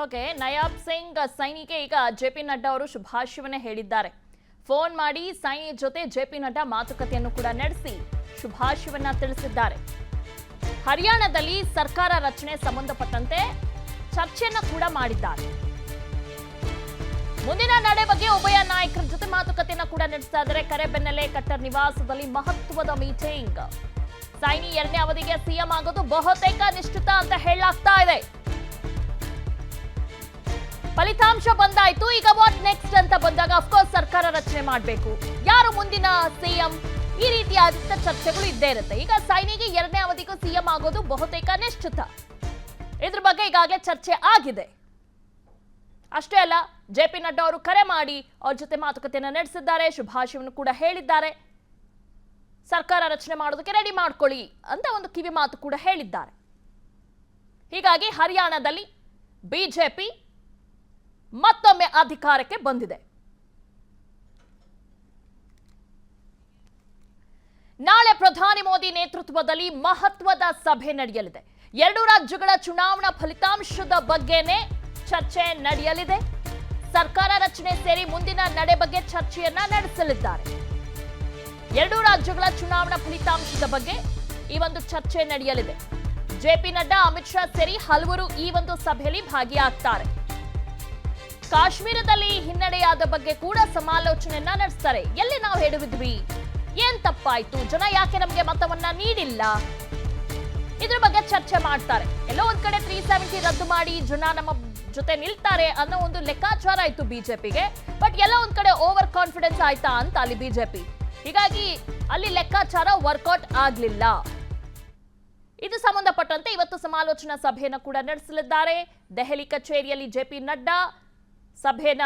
Okay, Nayab Singh ಸೈನಿಗೆ ಈಗ JP Nadda ಅವರು ಶುಭಾಶಯವನ್ನ ಹೇಳಿದ್ದಾರೆ. ಫೋನ್ ಮಾಡಿ ಸೈನಿ ಜೊತೆ ಜೆಪಿ ನಡ್ಡಾ ಮಾತುಕತೆಯನ್ನು ಕೂಡ ನಡೆಸಿ ಶುಭಾಶಯವನ್ನ ತಿಳಿಸಿದ್ದಾರೆ. ಹರಿಯಾಣದಲ್ಲಿ ಸರ್ಕಾರ ರಚನೆ ಸಂಬಂಧಪಟ್ಟಂತೆ ಚರ್ಚೆಯನ್ನ ಕೂಡ ಮಾಡಿದ್ದಾರೆ. ಮುಂದಿನ ನಡೆ ಬಗ್ಗೆ ಉಭಯ ನಾಯಕರ ಜೊತೆ ಮಾತುಕತೆಯನ್ನ ಕೂಡ ನಡೆಸ್ತಾ ಇದ್ದಾರೆ. ಕರೆ ಬೆನ್ನಲ್ಲೇ ಕಟ್ಟರ್ ನಿವಾಸದಲ್ಲಿ ಮಹತ್ವದ ಮೀಟಿಂಗ್. ಸೈನಿ 2ನೇ ಅವಧಿಗೆ ಸಿಎಂ ಆಗೋದು ಬಹುತೇಕ ನಿಶ್ಚಿತ ಅಂತ ಹೇಳಲಾಗ್ತಾ ಇದೆ. ಫಲಿತಾಂಶ ಬಂದಾಯ್ತು, ಈಗ ವಾಟ್ ನೆಕ್ಸ್ಟ್ ಅಂತ ಬಂದಾಗ ಅಫ್ಕೋರ್ಸ್ ಸರ್ಕಾರ ರಚನೆ ಮಾಡಬೇಕು, ಯಾರು ಮುಂದಿನ ಸಿಎಂ, ಈ ರೀತಿಯಾದ ಚರ್ಚೆಗಳು ಇದ್ದೇ ಇರುತ್ತೆ. ಈಗ ಸೈನಿಗೆ 2ನೇ ಅವಧಿಗೂ ಸಿಎಂ ಆಗೋದು ಬಹುತೇಕ ನಿಶ್ಚಿತ. ಇದ್ರ ಬಗ್ಗೆ ಈಗಾಗಲೇ ಚರ್ಚೆ ಆಗಿದೆ. ಅಷ್ಟೇ ಅಲ್ಲ, ಜೆಪಿ ನಡ್ಡಾ ಅವರು ಕರೆ ಮಾಡಿ ಅವ್ರ ಜೊತೆ ಮಾತುಕತೆಯನ್ನು ನಡೆಸಿದ್ದಾರೆ, ಶುಭಾಶಯವನ್ನು ಕೂಡ ಹೇಳಿದ್ದಾರೆ. ಸರ್ಕಾರ ರಚನೆ ಮಾಡೋದಕ್ಕೆ ರೆಡಿ ಮಾಡ್ಕೊಳ್ಳಿ ಅಂತ ಒಂದು ಕಿವಿ ಮಾತು ಕೂಡ ಹೇಳಿದ್ದಾರೆ. ಹೀಗಾಗಿ ಹರಿಯಾಣದಲ್ಲಿ ಬಿಜೆಪಿ ಮತ್ತೊಮ್ಮೆ ಅಧಿಕಾರಕ್ಕೆ ಬಂದಿದೆ. ನಾಳೆ ಪ್ರಧಾನಿ ಮೋದಿ ನೇತೃತ್ವದಲ್ಲಿ ಮಹತ್ವದ ಸಭೆ ನಡೆಯಲಿದೆ. 2 ರಾಜ್ಯಗಳ ಚುನಾವಣಾ ಫಲಿತಾಂಶದ ಬಗ್ಗೆನೇ ಚರ್ಚೆ ನಡೆಯಲಿದೆ. ಸರ್ಕಾರ ರಚನೆ ಸೇರಿ ಮುಂದಿನ ನಡೆ ಬಗ್ಗೆ ಚರ್ಚೆಯನ್ನ ನಡೆಸಲಿದ್ದಾರೆ. 2 ರಾಜ್ಯಗಳ ಚುನಾವಣಾ ಫಲಿತಾಂಶದ ಬಗ್ಗೆ ಈ ಒಂದು ಚರ್ಚೆ ನಡೆಯಲಿದೆ. ಜೆಪಿ ನಡ್ಡಾ, ಅಮಿತ್ ಶಾ ಸೇರಿ ಹಲವರು ಈ ಒಂದು ಸಭೆಯಲ್ಲಿ ಭಾಗಿಯಾಗ್ತಾರೆ. ಕಾಶ್ಮೀರದಲ್ಲಿ ಹಿನ್ನಡೆಯಾದ ಬಗ್ಗೆ ಕೂಡ ಸಮಾಲೋಚನೆಯನ್ನ ನಡೆಸ್ತಾರೆ. ಎಲ್ಲಿ ನಾವು ಎಡವಿದ್ವಿ, ಏನ್ ತಪ್ಪಾಯ್ತು, ಜನ ಯಾಕೆ ನಮಗೆ ಮತವನ್ನ ನೀಡಿಲ್ಲ, ಇದ್ರ ಬಗ್ಗೆ ಚರ್ಚೆ ಮಾಡ್ತಾರೆ. ಎಲ್ಲೋ ಒಂದ್ ಕಡೆ 370 ರದ್ದು ಮಾಡಿ ಜನ ನಮ್ಮ ಜೊತೆ ನಿಲ್ತಾರೆ ಅನ್ನೋ ಒಂದು ಲೆಕ್ಕಾಚಾರ ಆಯ್ತು ಬಿಜೆಪಿಗೆ. ಬಟ್ ಎಲ್ಲ ಒಂದ್ ಕಡೆ ಓವರ್ ಕಾನ್ಫಿಡೆನ್ಸ್ ಆಯ್ತಾ ಅಂತ ಅಲ್ಲಿ ಬಿಜೆಪಿ, ಹೀಗಾಗಿ ಅಲ್ಲಿ ಲೆಕ್ಕಾಚಾರ ವರ್ಕೌಟ್ ಆಗ್ಲಿಲ್ಲ. ಇದು ಸಂಬಂಧಪಟ್ಟಂತೆ ಇವತ್ತು ಸಮಾಲೋಚನಾ ಸಭೆಯನ್ನು ಕೂಡ ನಡೆಸಲಿದ್ದಾರೆ. ದೆಹಲಿ ಕಚೇರಿಯಲ್ಲಿ ಜೆಪಿ ನಡ್ಡಾ ಸಭೆಯನ್ನ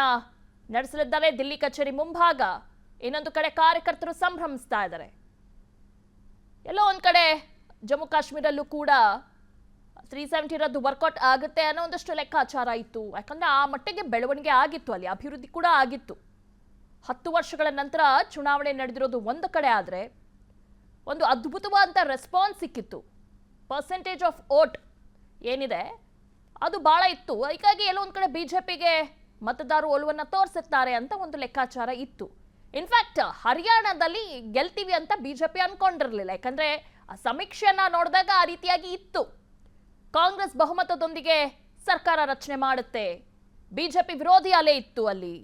ನಡೆಸಲಿದ್ದಾರೆ. ದಿಲ್ಲಿ ಕಚೇರಿ ಮುಂಭಾಗ ಇನ್ನೊಂದು ಕಡೆ ಕಾರ್ಯಕರ್ತರು ಸಂಭ್ರಮಿಸ್ತಾ ಇದ್ದಾರೆ. ಎಲ್ಲೋ ಒಂದ್ ಕಡೆ ಜಮ್ಮು ಕಾಶ್ಮೀರಲ್ಲೂ ಕೂಡ 370 ರದ್ದು ವರ್ಕೌಟ್ ಆಗುತ್ತೆ ಅನ್ನೋ ಒಂದಷ್ಟು ಲೆಕ್ಕಾಚಾರ ಇತ್ತು. ಯಾಕಂದ್ರೆ ಆ ಮಟ್ಟಿಗೆ ಬೆಳವಣಿಗೆ ಆಗಿತ್ತು, ಅಲ್ಲಿ ಅಭಿವೃದ್ಧಿ ಕೂಡ ಆಗಿತ್ತು. 10 ವರ್ಷಗಳ ನಂತರ ಚುನಾವಣೆ ನಡೆದಿರೋದು ಒಂದು ಕಡೆ ಆದ್ರೆ ಒಂದು ಅದ್ಭುತವಾದಂಥ ರೆಸ್ಪಾನ್ಸ್ ಸಿಕ್ಕಿತ್ತು. ಪರ್ಸೆಂಟೇಜ್ ಆಫ್ ವೋಟ್ ಏನಿದೆ ಅದು ಬಹಳ ಇತ್ತು. ಹೀಗಾಗಿ ಎಲ್ಲೋ ಒಂದ್ ಕಡೆ ಬಿಜೆಪಿಗೆ ಮತದಾರರು ಒಲವನ್ನ ತೋರಿಸುತ್ತಾರೆ ಅಂತ ಒಂದು ಲೆಕ್ಕಾಚಾರ ಇತ್ತು. ಇನ್ಫ್ಯಾಕ್ಟ್ ಹರಿಯಾಣದಲ್ಲಿ ಗೆಲ್ತೀವಿ ಅಂತ ಬಿಜೆಪಿ ಅನ್ಕೊಂಡಿರ್ಲಿಲ್ಲ. ಯಾಕಂದ್ರೆ ಆ ಸಮೀಕ್ಷೆಯನ್ನ ನೋಡಿದಾಗ ಆ ರೀತಿಯಾಗಿ ಇತ್ತು. ಕಾಂಗ್ರೆಸ್ ಬಹುಮತದೊಂದಿಗೆ ಸರ್ಕಾರ ರಚನೆ ಮಾಡುತ್ತೆ, ಬಿಜೆಪಿ ವಿರೋಧಿ ಅಲೆ ಇತ್ತು ಅಲ್ಲಿ.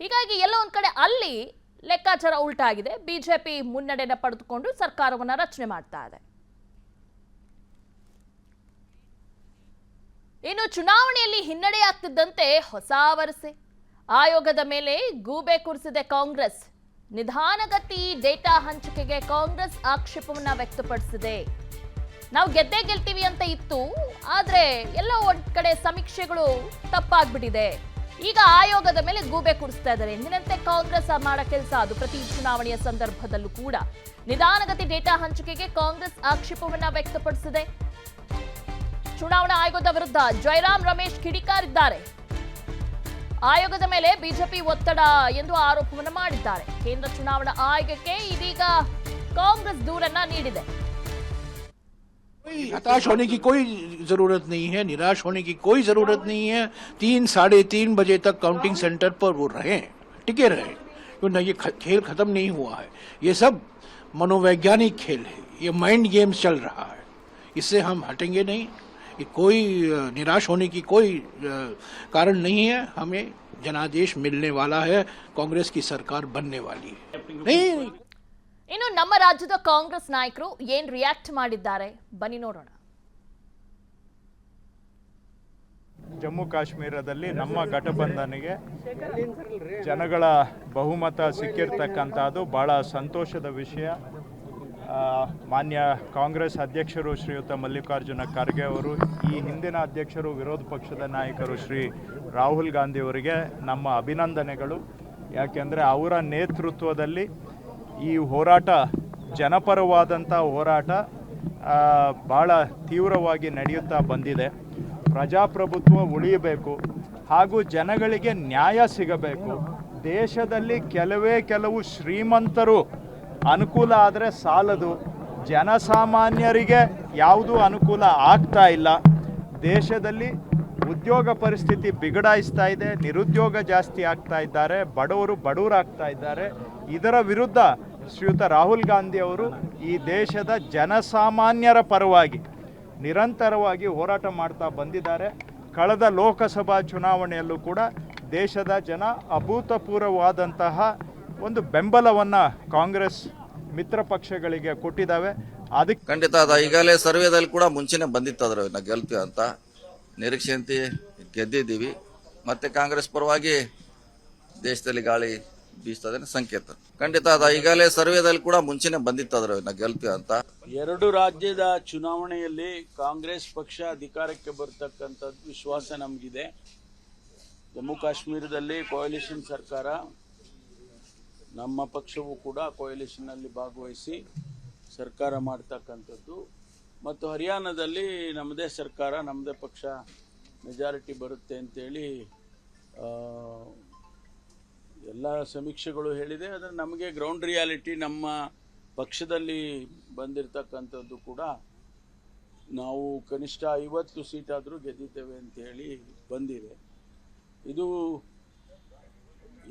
ಹೀಗಾಗಿ ಎಲ್ಲೋ ಒಂದ್ ಕಡೆ ಅಲ್ಲಿ ಲೆಕ್ಕಾಚಾರ ಉಲ್ಟಾಗಿದೆ. ಬಿಜೆಪಿ ಮುನ್ನಡೆನ ಪಡೆದುಕೊಂಡು ಸರ್ಕಾರವನ್ನ ರಚನೆ ಮಾಡ್ತಾ ಇದೆ. ಇನ್ನು ಚುನಾವಣೆಯಲ್ಲಿ ಹಿನ್ನಡೆಯಾಗ್ತಿದ್ದಂತೆ ಹೊಸ ವರಸೆ. ಆಯೋಗದ ಮೇಲೆ ಗೂಬೆ ಕೂರಿಸಿದೆ ಕಾಂಗ್ರೆಸ್. ನಿಧಾನಗತಿ ಡೇಟಾ ಹಂಚಿಕೆಗೆ ಕಾಂಗ್ರೆಸ್ ಆಕ್ಷೇಪವನ್ನ ವ್ಯಕ್ತಪಡಿಸಿದೆ. ನಾವು ಗೆದ್ದೇ ಗೆಲ್ತೀವಿ ಅಂತ ಇತ್ತು, ಆದ್ರೆ ಎಲ್ಲ ಒಂದ್ ಕಡೆ ಸಮೀಕ್ಷೆಗಳು ತಪ್ಪಾಗ್ಬಿಟ್ಟಿದೆ. ಈಗ ಆಯೋಗದ ಮೇಲೆ ಗೂಬೆ ಕೂರಿಸ್ತಾ ಇದ್ದಾರೆ. ಎಂದಿನಂತೆ ಕಾಂಗ್ರೆಸ್ ಮಾಡೋ ಕೆಲಸ ಅದು ಪ್ರತಿ ಚುನಾವಣೆಯ ಸಂದರ್ಭದಲ್ಲೂ ಕೂಡ. ನಿಧಾನಗತಿ ಡೇಟಾ ಹಂಚಿಕೆಗೆ ಕಾಂಗ್ರೆಸ್ ಆಕ್ಷೇಪವನ್ನ ವ್ಯಕ್ತಪಡಿಸಿದೆ. ಚುನಾವಣಾ ಆಯೋಗದ ವಿರುದ್ಧ ಜಯರಾಮ್ ರಮೇಶ್ ಕಿಡಿಕಾರಿದ್ದಾರೆ. ಆಯೋಗದ ಮೇಲೆ ಬಿಜೆಪಿ ಒತ್ತಡ ಎಂದು ಆರೋಪವನ್ನು ಮಾಡಿದ್ದಾರೆ. ಕೇಂದ್ರ ಚುನಾವಣಾ ಆಯೋಗಕ್ಕೆ ಇದೀಗ ಕಾಂಗ್ರೆಸ್ ದೂರನ್ನ ನೀಡಿದೆ. हताश होने की कोई जरूरत नहीं है, निराश होने की कोई जरूरत नहीं है। 3 साढ़े 3 बजे तक काउंटिंग सेंटर पर वो रहे, टिके रहे, क्योंकि ये खेल खत्म नहीं हुआ है। ये सब मनोवैज्ञानिक खेल है, ये माइंड गेम्स चल रहा है, इससे हम हटेंगे नहीं। ये कोई निराश होने की कोई कारण नहीं है। हमें जनादेश मिलने वाला है, कांग्रेस की सरकार बनने वाली है। नहीं ಇನ್ನು ನಮ್ಮ ರಾಜ್ಯದ ಕಾಂಗ್ರೆಸ್ ನಾಯಕರು ಏನ್ ರಿಯಾಕ್ಟ್ ಮಾಡಿದ್ದಾರೆ ಬನ್ನಿ ನೋಡೋಣ. ಜಮ್ಮು ಕಾಶ್ಮೀರದಲ್ಲಿ ನಮ್ಮ ಘಟಬಂಧನಿಗೆ ಜನಗಳ ಬಹುಮತ ಸಿಕ್ಕಿರ್ತಕ್ಕಂಥದ್ದು ಬಹಳ ಸಂತೋಷದ ವಿಷಯ. ಮಾನ್ಯ ಕಾಂಗ್ರೆಸ್ ಅಧ್ಯಕ್ಷರು ಶ್ರೀಯುತ ಮಲ್ಲಿಕಾರ್ಜುನ ಖರ್ಗೆ ಅವರು, ಈ ಹಿಂದಿನ ಅಧ್ಯಕ್ಷರು ವಿರೋಧ ಪಕ್ಷದ ನಾಯಕರು ಶ್ರೀ ರಾಹುಲ್ ಗಾಂಧಿ ಅವರಿಗೆ ನಮ್ಮ ಅಭಿನಂದನೆಗಳು. ಯಾಕೆಂದರೆ ಅವರ ನೇತೃತ್ವದಲ್ಲಿ ಈ ಹೋರಾಟ, ಜನಪರವಾದಂಥ ಹೋರಾಟ ಭಾಳ ತೀವ್ರವಾಗಿ ನಡೆಯುತ್ತಾ ಬಂದಿದೆ. ಪ್ರಜಾಪ್ರಭುತ್ವ ಉಳಿಯಬೇಕು ಹಾಗೂ ಜನಗಳಿಗೆ ನ್ಯಾಯ ಸಿಗಬೇಕು. ದೇಶದಲ್ಲಿ ಕೆಲವು ಶ್ರೀಮಂತರು ಅನುಕೂಲ ಆದರೆ ಸಾಲದು, ಜನಸಾಮಾನ್ಯರಿಗೆ ಯಾವುದೂ ಅನುಕೂಲ ಆಗ್ತಾ ಇಲ್ಲ. ದೇಶದಲ್ಲಿ ಉದ್ಯೋಗ ಪರಿಸ್ಥಿತಿ ಬಿಗಡಾಯಿಸ್ತಾ ಇದೆ, ನಿರುದ್ಯೋಗ ಜಾಸ್ತಿ ಆಗ್ತಾ ಇದ್ದಾರೆ, ಬಡವರಾಗ್ತಾ ಇದ್ದಾರೆ. ಇದರ ವಿರುದ್ಧ ಶ್ರೀಯುತ ರಾಹುಲ್ ಗಾಂಧಿ ಅವರು ಈ ದೇಶದ ಜನಸಾಮಾನ್ಯರ ಪರವಾಗಿ ನಿರಂತರವಾಗಿ ಹೋರಾಟ ಮಾಡ್ತಾ ಬಂದಿದ್ದಾರೆ. ಕಳೆದ ಲೋಕಸಭಾ ಚುನಾವಣೆಯಲ್ಲೂ ಕೂಡ ದೇಶದ ಜನ ಅಭೂತಪೂರ್ವವಾದಂತಹ ಒಂದು ಬೆಂಬಲವನ್ನು ಕಾಂಗ್ರೆಸ್ ಮಿತ್ರ ಪಕ್ಷಗಳಿಗೆ ಕೊಟ್ಟಿದ್ದಾವೆ. ಅದಕ್ಕೆ ಖಂಡಿತ ಅದ ಈಗಾಗಲೇ ಸರ್ವೆದಲ್ಲಿ ಕೂಡ ಮುಂಚೆನೆ ಬಂದಿತ್ತು ಅದ್ರ ನಾವು ಗೆಲ್ತೀವಿ ಅಂತ ನಿರೀಕ್ಷೆಯಂತೆ ಗೆದ್ದಿದ್ದೀವಿ. ಮತ್ತೆ ಕಾಂಗ್ರೆಸ್ ಪರವಾಗಿ ದೇಶದಲ್ಲಿ ಗಾಳಿ ಬೀಸ್ತದೆ ಸಂಕೇತ. ಖಂಡಿತ ಅದ ಈಗಾಗಲೇ ಸರ್ವೆದಲ್ಲಿ ಕೂಡ ಮುಂಚೆನೆ ಬಂದಿತ್ತು ಅದ್ರ ನಾವು ಗೆಲ್ತೀವಿ ಅಂತ. 2 ರಾಜ್ಯದ ಚುನಾವಣೆಯಲ್ಲಿ ಕಾಂಗ್ರೆಸ್ ಪಕ್ಷ ಅಧಿಕಾರಕ್ಕೆ ಬರ್ತಕ್ಕಂಥದ್ದು ವಿಶ್ವಾಸ ನಮಗಿದೆ. ಜಮ್ಮು ಕಾಶ್ಮೀರದಲ್ಲಿ ಕೋಯಲಿಷನ್ ಸರ್ಕಾರ, ನಮ್ಮ ಪಕ್ಷವೂ ಕೂಡ ಕೋಯಲಿಷನ್ನಲ್ಲಿ ಭಾಗವಹಿಸಿ ಸರ್ಕಾರ ಮಾಡ್ತಕ್ಕಂಥದ್ದು, ಮತ್ತು ಹರಿಯಾಣದಲ್ಲಿ ನಮ್ಮದೇ ಸರ್ಕಾರ, ನಮ್ಮದೇ ಪಕ್ಷ ಮೆಜಾರಿಟಿ ಬರುತ್ತೆ ಅಂತೇಳಿ ಎಲ್ಲ ಸಮೀಕ್ಷೆಗಳು ಹೇಳಿದೆ. ಆದರೆ ನಮಗೆ ಗ್ರೌಂಡ್ ರಿಯಾಲಿಟಿ ನಮ್ಮ ಪಕ್ಷದಲ್ಲಿ ಬಂದಿರತಕ್ಕಂಥದ್ದು ಕೂಡ ನಾವು ಕನಿಷ್ಠ 50 ಸೀಟಾದರೂ ಗೆದ್ದಿದ್ದೇವೆ ಅಂತೇಳಿ ಬಂದಿದೆ. ಇದು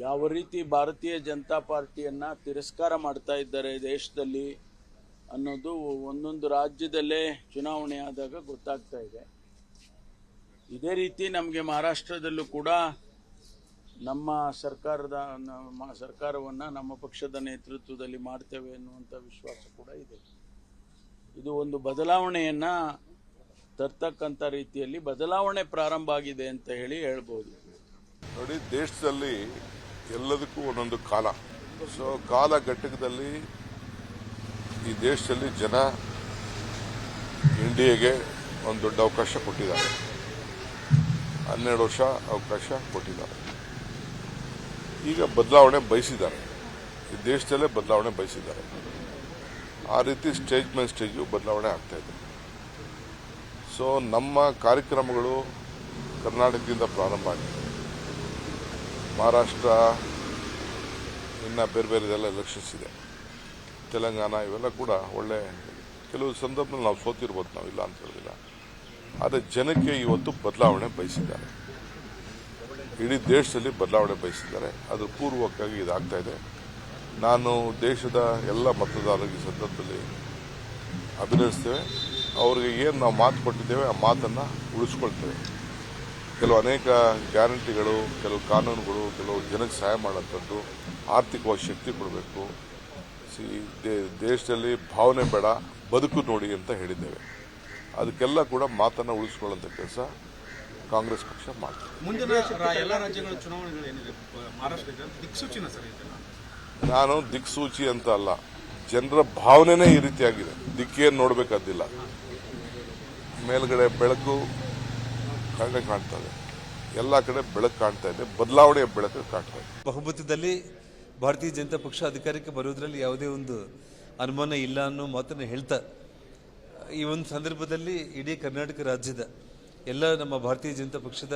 ಯಾವ ರೀತಿ ಭಾರತೀಯ ಜನತಾ ಪಾರ್ಟಿಯನ್ನು ತಿರಸ್ಕಾರ ಮಾಡ್ತಾ ಇದ್ದಾರೆ ದೇಶದಲ್ಲಿ ಅನ್ನೋದು ಒಂದೊಂದು ರಾಜ್ಯದಲ್ಲೇ ಚುನಾವಣೆ ಆದಾಗ ಗೊತ್ತಾಗ್ತಾ ಇದೆ. ಇದೇ ರೀತಿ ನಮಗೆ ಮಹಾರಾಷ್ಟ್ರದಲ್ಲೂ ಕೂಡ ನಮ್ಮ ಸರ್ಕಾರವನ್ನು ನಮ್ಮ ಪಕ್ಷದ ನೇತೃತ್ವದಲ್ಲಿ ಮಾಡ್ತೇವೆ ಅನ್ನುವಂಥ ವಿಶ್ವಾಸ ಕೂಡ ಇದೆ. ಇದು ಒಂದು ಬದಲಾವಣೆಯನ್ನು ತರ್ತಕ್ಕಂಥ ರೀತಿಯಲ್ಲಿ ಬದಲಾವಣೆ ಪ್ರಾರಂಭ ಆಗಿದೆ ಅಂತ ಹೇಳ್ಬೋದು. ನೋಡಿ, ದೇಶದಲ್ಲಿ ಎಲ್ಲದಕ್ಕೂ ಒಂದೊಂದು ಕಾಲ. ಸೊ ಕಾಲ ಘಟ್ಟಕದಲ್ಲಿ ಈ ದೇಶದಲ್ಲಿ ಜನ ಇಂಡಿಯಾಗೆ ಒಂದು ದೊಡ್ಡ ಅವಕಾಶ ಕೊಟ್ಟಿದ್ದಾರೆ. 12 ವರ್ಷ ಅವಕಾಶ ಕೊಟ್ಟಿದ್ದಾರೆ. ಈಗ ಬದಲಾವಣೆ ಬಯಸಿದ್ದಾರೆ, ಈ ದೇಶದಲ್ಲೇ ಬದಲಾವಣೆ ಬಯಸಿದ್ದಾರೆ. ಆ ರೀತಿ ಸ್ಟೇಜ್ ಮೇಲೆ ಸ್ಟೇಜು ಬದಲಾವಣೆ ಆಗ್ತಾ ಇದೆ. ಸೊ ನಮ್ಮ ಕಾರ್ಯಕ್ರಮಗಳು ಕರ್ನಾಟಕದಿಂದ ಪ್ರಾರಂಭ ಆಗಿದೆ. ಮಹಾರಾಷ್ಟ್ರ ಇನ್ನು ಬೇರೆ ಎಲೆಕ್ಷನ್ಸ್ ಇದೆ, ತೆಲಂಗಾಣ ಇವೆಲ್ಲ ಕೂಡ ಒಳ್ಳೆ ಕೆಲವು ಸಂದರ್ಭದಲ್ಲಿ ನಾವು ಸೋತಿರ್ಬೋದು, ನಾವು ಇಲ್ಲ ಅಂತ ಹೇಳೋದಿಲ್ಲ. ಆದರೆ ಜನಕ್ಕೆ ಇವತ್ತು ಬದಲಾವಣೆ ಬಯಸಿದ್ದಾರೆ, ಇಡೀ ದೇಶದಲ್ಲಿ ಬದಲಾವಣೆ ಬಯಸಿದ್ದಾರೆ. ಅದು ಪೂರ್ವಕವಾಗಿ ಇದಾಗ್ತಾ ಇದೆ. ನಾನು ದೇಶದ ಎಲ್ಲ ಮತದಾರರಿಗೆ ಸಂದರ್ಭದಲ್ಲಿ ಅಭಿನಂದಿಸ್ತೇವೆ. ಅವ್ರಿಗೆ ಏನು ನಾವು ಮಾತು ಕೊಟ್ಟಿದ್ದೇವೆ ಆ ಮಾತನ್ನು ಉಳಿಸ್ಕೊಳ್ತೇವೆ. ಕೆಲವು ಅನೇಕ ಗ್ಯಾರಂಟಿಗಳು, ಕೆಲವು ಕಾನೂನುಗಳು, ಕೆಲವು ಜನಕ್ಕೆ ಸಹಾಯ ಮಾಡೋಂಥದ್ದು, ಆರ್ಥಿಕವಾಗಿ ಶಕ್ತಿ ಕೊಡಬೇಕು. ದೇಶದಲ್ಲಿ ಭಾವನೆ ಬೇಡ, ಬದುಕು ನೋಡಿ ಅಂತ ಹೇಳಿದ್ದೇವೆ. ಅದಕ್ಕೆಲ್ಲ ಕೂಡ ಮಾತನ್ನು ಉಳಿಸ್ಕೊಳ್ಳೋಂಥ ಕೆಲಸ ಕಾಂಗ್ರೆಸ್ ಪಕ್ಷ ಮಾಡ್ತದೆ. ಮುಂದಿನ ಎಲ್ಲ ರಾಜ್ಯಗಳ ಚುನಾವಣೆಗಳೇನಿದೆ ಮಹಾರಾಷ್ಟ್ರದ ದಿಕ್ಸೂಚಿನ ಸರ್ ಇದೆಲ್ಲ? ನಾನು ದಿಕ್ಸೂಚಿ ಅಂತ ಅಲ್ಲ, ಜನರ ಭಾವನೆನೇ ಈ ರೀತಿಯಾಗಿದೆ. ದಿಕ್ಕೇನು ನೋಡಬೇಕಾದಿಲ್ಲ, ಮೇಲ್ಗಡೆ ಬೆಳಕು ಕಾಣ್ತಾ ಇದೆ, ಎಲ್ಲ ಕಡೆ ಬೆಳಕು ಕಾಣ್ತಾ ಇದೆ, ಬದಲಾವಣೆಯ ಬೆಳಕು ಕಾಣ್ತಾ ಇದೆ. ಬಹುಮತದಲ್ಲಿ ಭಾರತೀಯ ಜನತಾ ಪಕ್ಷ ಅಧಿಕಾರಕ್ಕೆ ಬರೋದ್ರಲ್ಲಿ ಯಾವುದೇ ಒಂದು ಅನುಮಾನ ಇಲ್ಲ ಅನ್ನೋ ಮಾತನ್ನು ಹೇಳ್ತಾ, ಈ ಒಂದು ಸಂದರ್ಭದಲ್ಲಿ ಇಡೀ ಕರ್ನಾಟಕ ರಾಜ್ಯದ ಎಲ್ಲ ನಮ್ಮ ಭಾರತೀಯ ಜನತಾ ಪಕ್ಷದ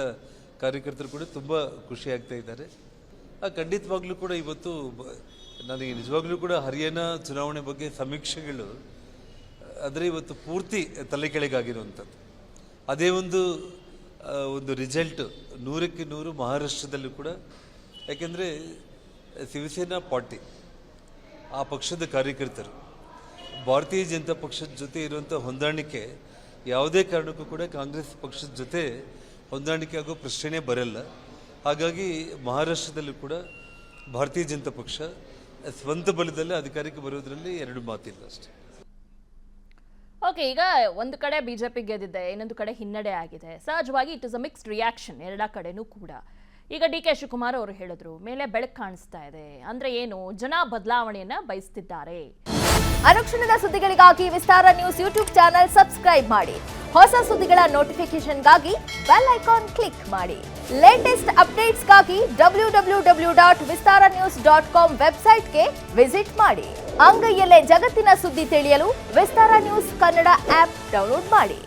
ಕಾರ್ಯಕರ್ತರು ಕೂಡ ತುಂಬ ಖುಷಿಯಾಗ್ತಾ ಇದ್ದಾರೆ. ಖಂಡಿತವಾಗ್ಲೂ ಕೂಡ ಇವತ್ತು ನನಗೆ ನಿಜವಾಗ್ಲೂ ಕೂಡ ಹರಿಯಾಣ ಚುನಾವಣೆ ಬಗ್ಗೆ ಸಮೀಕ್ಷೆಗಳು ಅಂದರೆ ಇವತ್ತು ಪೂರ್ತಿ ತಲೆ ಕೆಳಗಾಗಿರುವಂಥದ್ದು. ಅದೇ ಒಂದು ರಿಸಲ್ಟ್ 100ಕ್ಕೆ 100 ಮಹಾರಾಷ್ಟ್ರದಲ್ಲೂ ಕೂಡ. ಯಾಕೆಂದರೆ ಶಿವಸೇನಾ ಪಾರ್ಟಿ, ಆ ಪಕ್ಷದ ಕಾರ್ಯಕರ್ತರು ಭಾರತೀಯ ಜನತಾ ಪಕ್ಷದ ಜೊತೆ ಇರುವಂಥ ಹೊಂದಾಣಿಕೆ ಯಾವುದೇ ಕಾರಣಕ್ಕೂ ಕೂಡ ಕಾಂಗ್ರೆಸ್ ಪಕ್ಷದ ಜೊತೆ ಹೊಂದಾಣಿಕೆ ಆಗೋ ಪ್ರಶ್ನೆನೇ ಬರಲ್ಲ. ಹಾಗಾಗಿ ಮಹಾರಾಷ್ಟ್ರದಲ್ಲೂ ಕೂಡ ಭಾರತೀಯ ಜನತಾ ಪಕ್ಷ ಸ್ವಂತ ಬಲದಲ್ಲೇ ಅಧಿಕಾರಕ್ಕೆ ಬರೋದ್ರಲ್ಲಿ 2 ಮಾತಿಲ್ಲ ಅಷ್ಟೇ. ಓಕೆ, ಈಗ ಒಂದು ಕಡೆ ಬಿಜೆಪಿ ಗೆದ್ದಿದೆ, ಇನ್ನೊಂದು ಕಡೆ ಹಿನ್ನಡೆ ಆಗಿದೆ. ಸಹಜವಾಗಿ it is a mixed reaction ಎರಡ ಕಡೆನೂ ಕೂಡ. ಈಗ ಡಿ ಕೆ ಶಿವಕುಮಾರ್ ಅವರು ಹೇಳಿದ್ರು, ಮೇಲೆ ಬೆಳಕು ಕಾಣಿಸ್ತಾ ಇದೆ ಅಂದ್ರೆ ಏನು, ಜನ ಬದಲಾವಣೆಯನ್ನ ಬಯಸ್ತಿದ್ದಾರೆ. ಅನುಕ್ಷಣದ ಸುದ್ದಿಗಳಿಗಾಗಿ ವಿಸ್ತಾರ ನ್ಯೂಸ್ ಯೂಟ್ಯೂಬ್ ಚಾನೆಲ್ ಸಬ್ಸ್ಕ್ರೈಬ್ ಮಾಡಿ. ಹೊಸ ಸುದ್ದಿಗಳ ನೋಟಿಫಿಕೇಶನ್ಗಾಗಿ ಬೆಲ್ ಐಕಾನ್ ಕ್ಲಿಕ್ ಮಾಡಿ. ಲೇಟೆಸ್ಟ್ ಅಪ್ಡೇಟ್ಸ್ಗಾಗಿ www.vistaranews.com ವೆಬ್ಸೈಟ್ಗೆ ವಿಸಿಟ್ ಮಾಡಿ. ಅಂಗೈಯಲ್ಲೇ ಜಗತ್ತಿನ ಸುದ್ದಿ ತಿಳಿಯಲು ವಿಸ್ತಾರ ನ್ಯೂಸ್ ಕನ್ನಡ ಆಪ್ ಡೌನ್ಲೋಡ್ ಮಾಡಿ.